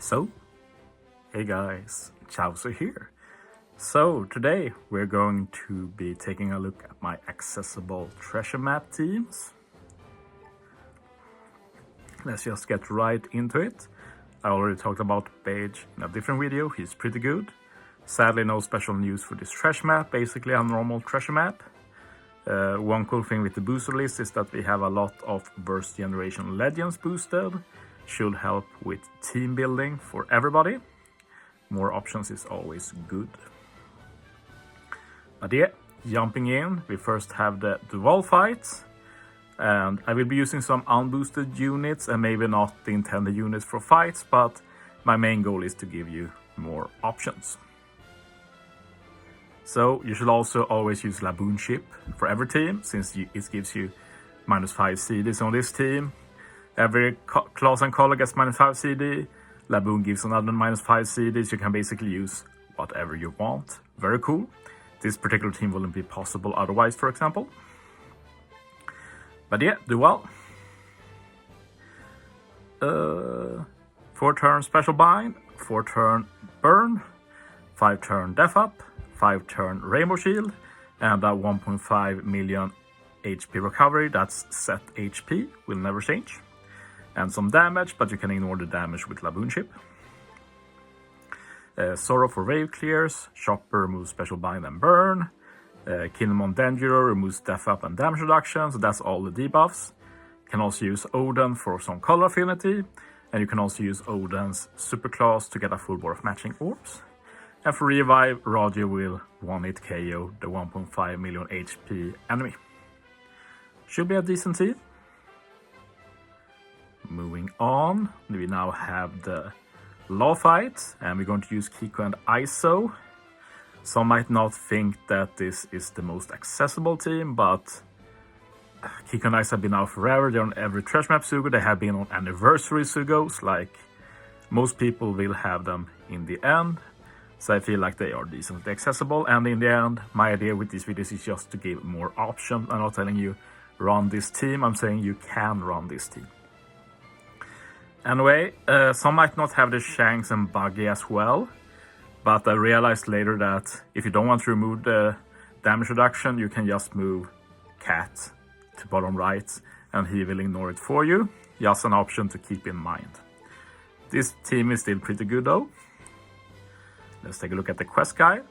So, hey guys, Chauzu here. So today we're going to be taking a look at my accessible treasure map teams. Let's just get right into it. I already talked about Bege in a different video, he's pretty good. Sadly no special news for this treasure map, basically a normal treasure map. One cool thing with the booster list is that we have a lot of burst generation legends boosted. Should help with team building for everybody. More options is always good. But yeah, jumping in, we first have the Duval fight. And I will be using some unboosted units and maybe not the intended units for fights, but my main goal is to give you more options. So you should also always use Laboon ship for every team, since it gives you -5 CDs on this team. Every class and color gets -5 CD. Laboon gives another -5 CDs. You can basically use whatever you want. Very cool. This particular team wouldn't be possible otherwise, for example. But yeah, Duval. 4-turn special bind, 4-turn burn, 5-turn death up, 5-turn rainbow shield, and a 1.5 million HP recovery. That's set HP, will never change. And some damage, but you can ignore the damage with Laboon ship. Sorrow for wave clears, Chopper removes special bind and burn. Kinemon Dangerous removes death up and damage reduction, so that's all the debuffs. You can also use Odin for some color affinity, and you can also use Odin's superclass to get a full board of matching orbs. And for revive, Roger will 1-hit KO the 1.5 million HP enemy. Should be a decent team. Moving on, we now have the Law fight, and we're going to use Kiko and ISO. Some might not think that this is the most accessible team, but Kiko and ISO have been out forever. They're on every treasure map Sugo. They have been on anniversary Sugos, like most people will have them in the end. So I feel like they are decently accessible, and in the end, my idea with these videos is just to give more options. I'm not telling you run this team, I'm saying you can run this team. Anyway, some might not have the Shanks and Bege as well, but I realized later that if you don't want to remove the damage reduction, you can just move Cat to bottom right and he will ignore it for you. Just an option to keep in mind. This team is still pretty good though. Let's take a look at the quest guide.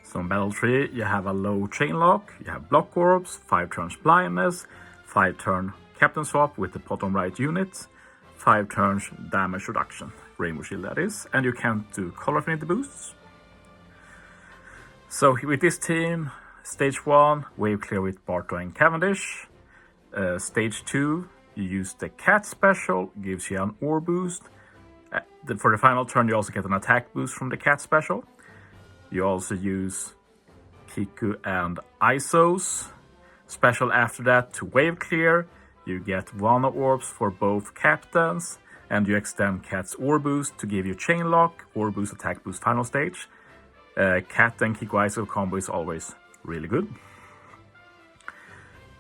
So in battle tree, you have a low chain lock, you have block orbs, 5 turns blindness, 5-turn captain swap with the bottom right unit, 5 turns damage reduction, rainbow shield that is, and you can't do color affinity boosts. So with this team, stage 1, wave clear with Barto and Cavendish. Stage 2, you use the cat special, gives you an ore boost. For the final turn, you also get an attack boost from the cat special. You also use Kiku and ISO's special after that to wave clear. You get 1 orbs for both captains, and you extend Cat's ore boost to give you chain lock, ore boost, attack boost, final stage. Cat and Kiku ISO combo is always really good.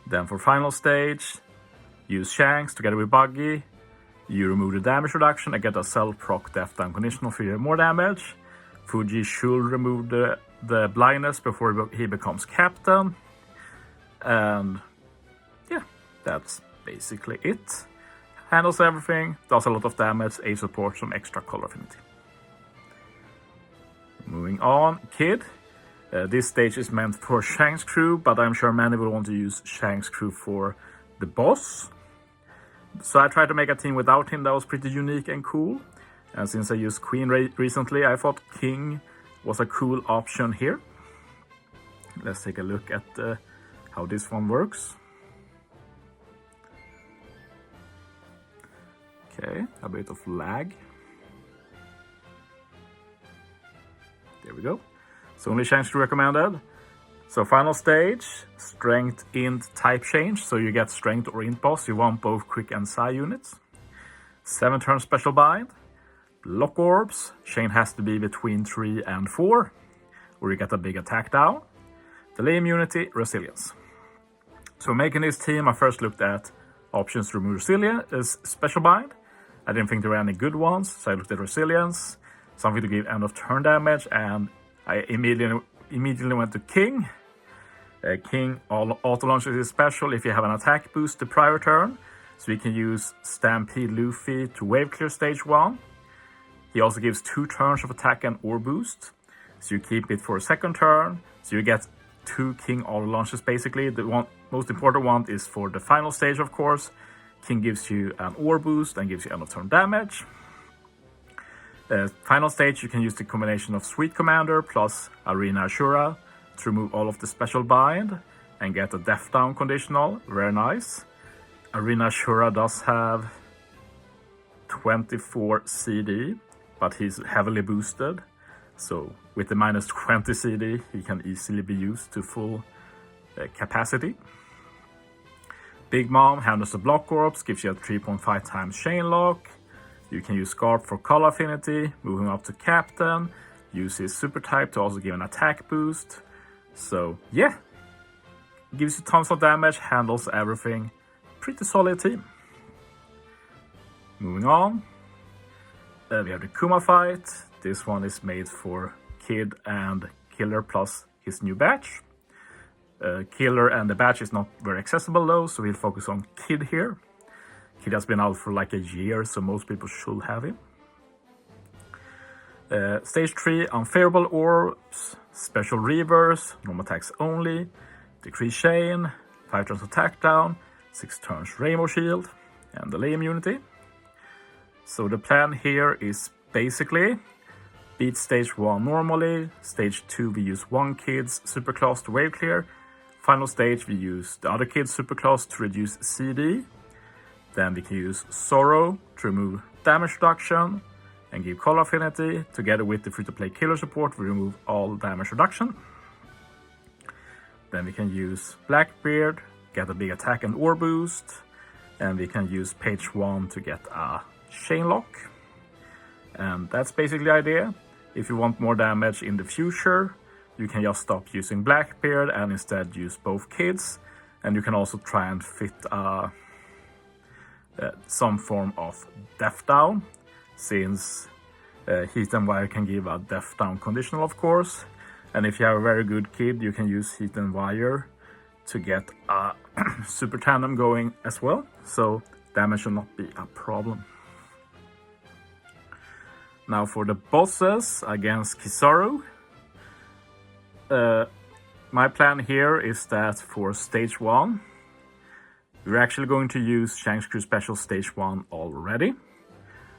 Then for final stage, use Shanks together with Bege. You remove the damage reduction and get a self-proc death down conditional for your more damage. Fuji should remove the blindness before he becomes captain. And yeah, that's basically it. Handles everything, does a lot of damage, A supports some extra color affinity. Moving on, Kid. This stage is meant for Shanks Crew, but I'm sure many will want to use Shanks Crew for the boss. So I tried to make a team without him that was pretty unique and cool. And since I used Queen recently, I thought King was a cool option here. Let's take a look at how this one works. Okay, a bit of lag. There we go. So only Shanks Crew recommended. So final stage, strength, int, type change. So you get strength or int boss. You want both quick and psi units. 7-turn special bind. Block orbs. Chain has to be between 3 and 4. Or you get a big attack down. Delay immunity, resilience. So making this team, I first looked at options to remove resilience is special bind. I didn't think there were any good ones, so I looked at resilience, something to give end of turn damage, and I immediately went to King. King auto launches is special if you have an attack boost the prior turn, so you can use Stampede Luffy to wave clear stage 1. He also gives 2 turns of attack and or boost, so you keep it for a second turn, so you get 2 King auto launches basically. The most important one is for the final stage, of course. King gives you an ore boost and gives you end of turn damage. Final stage, you can use the combination of Sweet Commander plus Arena Ashura to remove all of the special bind and get a death down conditional. Very nice. Arena Ashura does have 24 CD, but he's heavily boosted. So with the minus 20 CD, he can easily be used to full capacity. Big Mom handles the block orbs, gives you a 3.5 times chain lock. You can use Scarf for color affinity, move him up to captain, use his super type to also give an attack boost. So yeah, gives you tons of damage, handles everything. Pretty solid team. Moving on, we have the Kuma fight. This one is made for Kid and Killer plus his new batch. Killer and the batch is not very accessible though, so we'll focus on Kid here. Kid has been out for like a year, so most people should have him. Stage 3, Unfavorable Orbs, Special Reverse, Normal Attacks Only, Decrease Chain, 5 turns Attack Down, 6 turns Rainbow Shield, and Delay Immunity. So the plan here is basically beat Stage 1 normally, Stage 2 we use one Kid's Superclass to wave clear, final stage we use the other Kid's Superclass to reduce CD, then we can use Sorrow to remove damage reduction and give color affinity. Together with the free-to-play killer support, we remove all damage reduction. Then we can use Blackbeard, get a big attack and ore boost. And we can use page 1 to get a chain lock. And that's basically the idea. If you want more damage in the future, you can just stop using Blackbeard and instead use both Kids. And you can also try and fit some form of death down, since Heat and Wire can give a death down conditional, of course. And if you have a very good Kid, you can use Heat and Wire to get a super tandem going as well, so damage should not be a problem. Now for the bosses against Kizaru. My plan here is that for stage 1, we're actually going to use Shanks Crew Special Stage 1 already.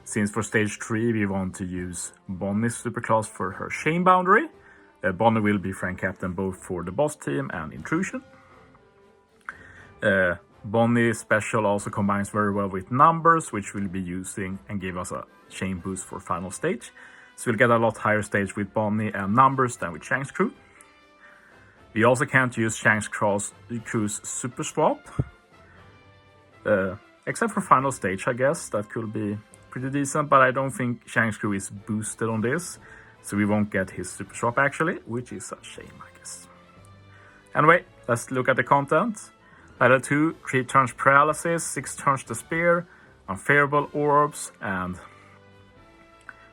Since for Stage 3 we want to use Bonnie's Superclass for her chain boundary. Bonnie will be Frank Captain both for the boss team and Intrusion. Bonnie's Special also combines very well with Numbers, which we'll be using and give us a chain boost for final stage. So we'll get a lot higher stage with Bonnie and Numbers than with Shanks Crew. We also can't use Shanks Crew's Super Swap. Except for final stage, I guess. That could be pretty decent, but I don't think Shanks Crew is boosted on this. So we won't get his Super Swap actually, which is a shame, I guess. Anyway, let's look at the content. Battle 2, 3 turns Paralysis, 6 turns the Spear, Unfavorable Orbs, and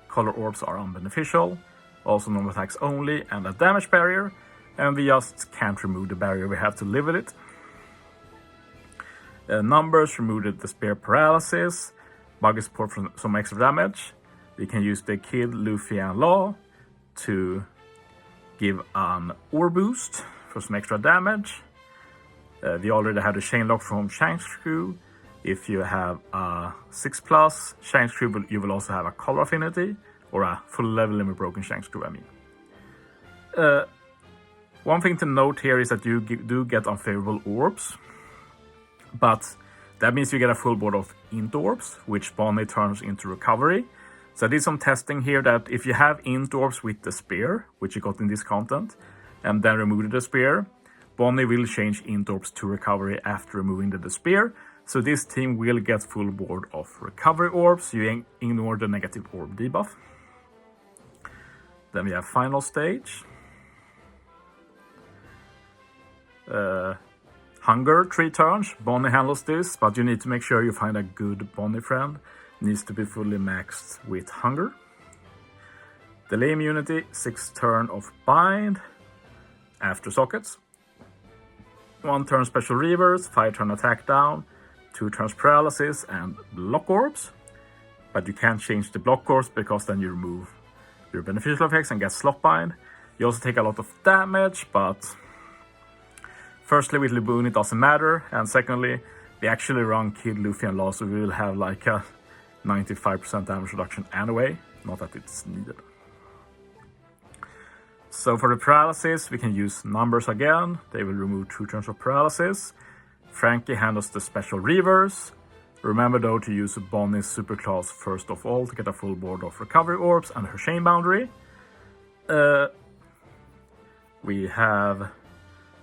Color Orbs are unbeneficial. Also normal attacks only, and a damage barrier. And we just can't remove the barrier, we have to live with it. Numbers removed the Spear Paralysis, Buggy support for some extra damage. We can use the Kid, Luffy, and Law to give an ore boost for some extra damage. We already had a chain lock from Shanks Crew. If you have a 6+, Shanks Crew, you will also have a color affinity, or a full level limit broken Shanks Crew, I mean. One thing to note here is that you do get unfavorable orbs, but that means you get a full board of int orbs, which Bonnie turns into recovery. So I did some testing here that if you have int orbs with the spear, which you got in this content, and then removed the spear, Bonnie will change int orbs to recovery after removing the spear. So this team will get full board of recovery orbs. You ignore the negative orb debuff. Then we have final stage. Hunger, 3 turns. Bonnie handles this, but you need to make sure you find a good Bonnie friend. needs to be fully maxed with Hunger. Delay immunity, 6 turn of Bind after sockets. 1 turn special reverse, 5 turn attack down, 2 turns paralysis and block orbs. But you can't change the block orbs because then you remove your beneficial effects and get slot bind. You also take a lot of damage, but firstly with Laboon it doesn't matter, and secondly we actually run Kid, Luffy and Law, so we will have like a 95% damage reduction anyway, not that it's needed. So for the paralysis, we can use numbers again. They will remove 2 turns of paralysis. Frankie handles the special reverse. Remember though to use Bonnie's superclass first of all to get a full board of recovery orbs and her chain boundary. We have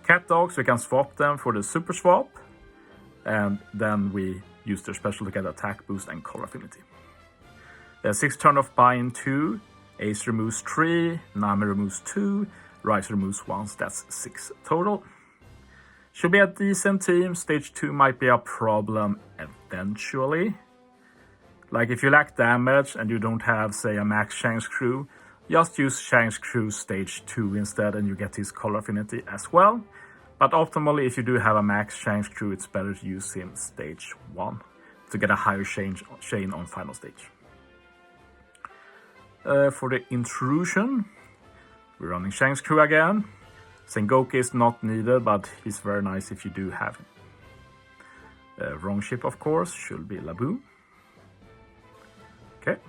cat dogs, we can swap them for the super swap. And then we use their special to get attack boost and color affinity. 6 turn of Bind 2. Ace removes 3, Nami removes 2, Rise removes 1, so that's 6 total. Should be a decent team. Stage 2 might be a problem eventually. Like if you lack damage and you don't have, say, a max Shanks Crew, just use Shanks Crew Stage 2 instead and you get his color affinity as well. But optimally, if you do have a max Shanks Crew, it's better to use him Stage 1 to get a higher chain on final stage. For the intrusion, we're running Shanks Crew again. Sengoku is not needed, but he's very nice if you do have him. Wrong ship, of course, should be Laboon. Okay.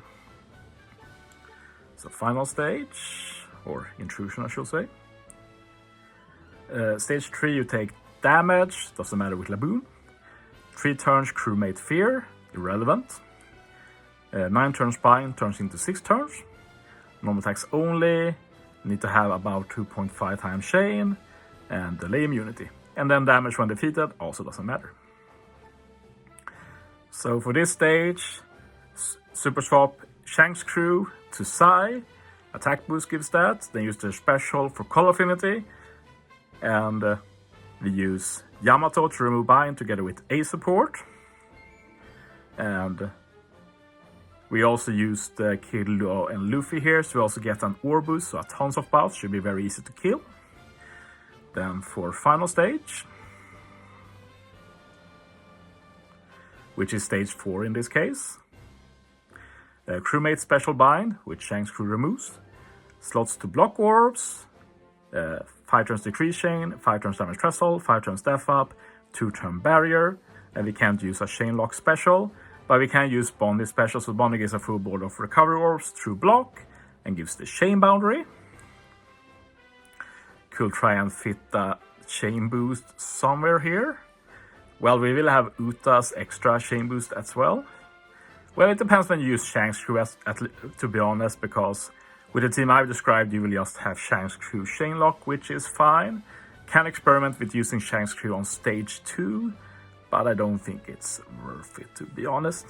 So final stage, or intrusion I should say. Stage 3 you take damage, doesn't matter with Laboon. 3 turns crewmate fear, irrelevant. 9 turns bind turns into 6 turns. Normal attacks only, need to have about 2.5 times chain, and delay immunity. And then damage when defeated also doesn't matter. So for this stage, super swap Shanks Crew to Sai, attack boost gives that, then use their special for color affinity, and we use Yamato to remove bind together with A support. And we also use the Kid, Luo and Luffy here, so we also get an ore boost, so a tons of bouts, should be very easy to kill. Then for final stage, which is stage 4 in this case. Crewmate special bind, which Shanks Crew removes. Slots to block orbs, 5 turns decrease chain, 5 turns damage threshold, 5 turns death up, 2 turn barrier, and we can't use a chain lock special. But we can use Bonding special, so Bonding gives a full board of recovery orbs through block and gives the chain boundary. Could try and fit the chain boost somewhere here. Well, we will have Uta's extra chain boost as well. Well, it depends when you use Shanks Crew, to be honest, because with the team I've described, you will just have Shanks Crew chain lock, which is fine. Can experiment with using Shanks Crew on stage 2. But I don't think it's worth it, to be honest.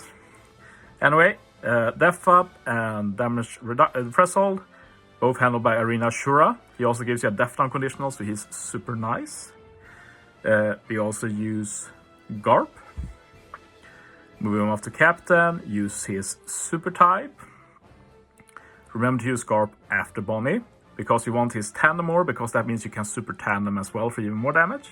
Anyway, Death Up and Damage Threshold, both handled by Arena Shura. He also gives you a Death Down conditional, so he's super nice. We also use Garp. Moving him off to Captain, use his Super type. Remember to use Garp after Bonnie, because you want his Tandem more, because that means you can Super Tandem as well for even more damage.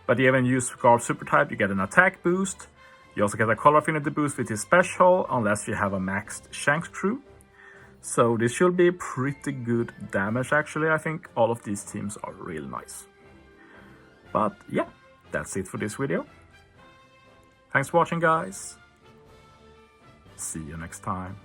But even use Garp super type, you get an attack boost. You also get a color affinity boost with his special, unless you have a maxed Shanks Crew. So this should be pretty good damage actually. I think all of these teams are real nice. But yeah, that's it for this video. Thanks for watching guys. See you next time.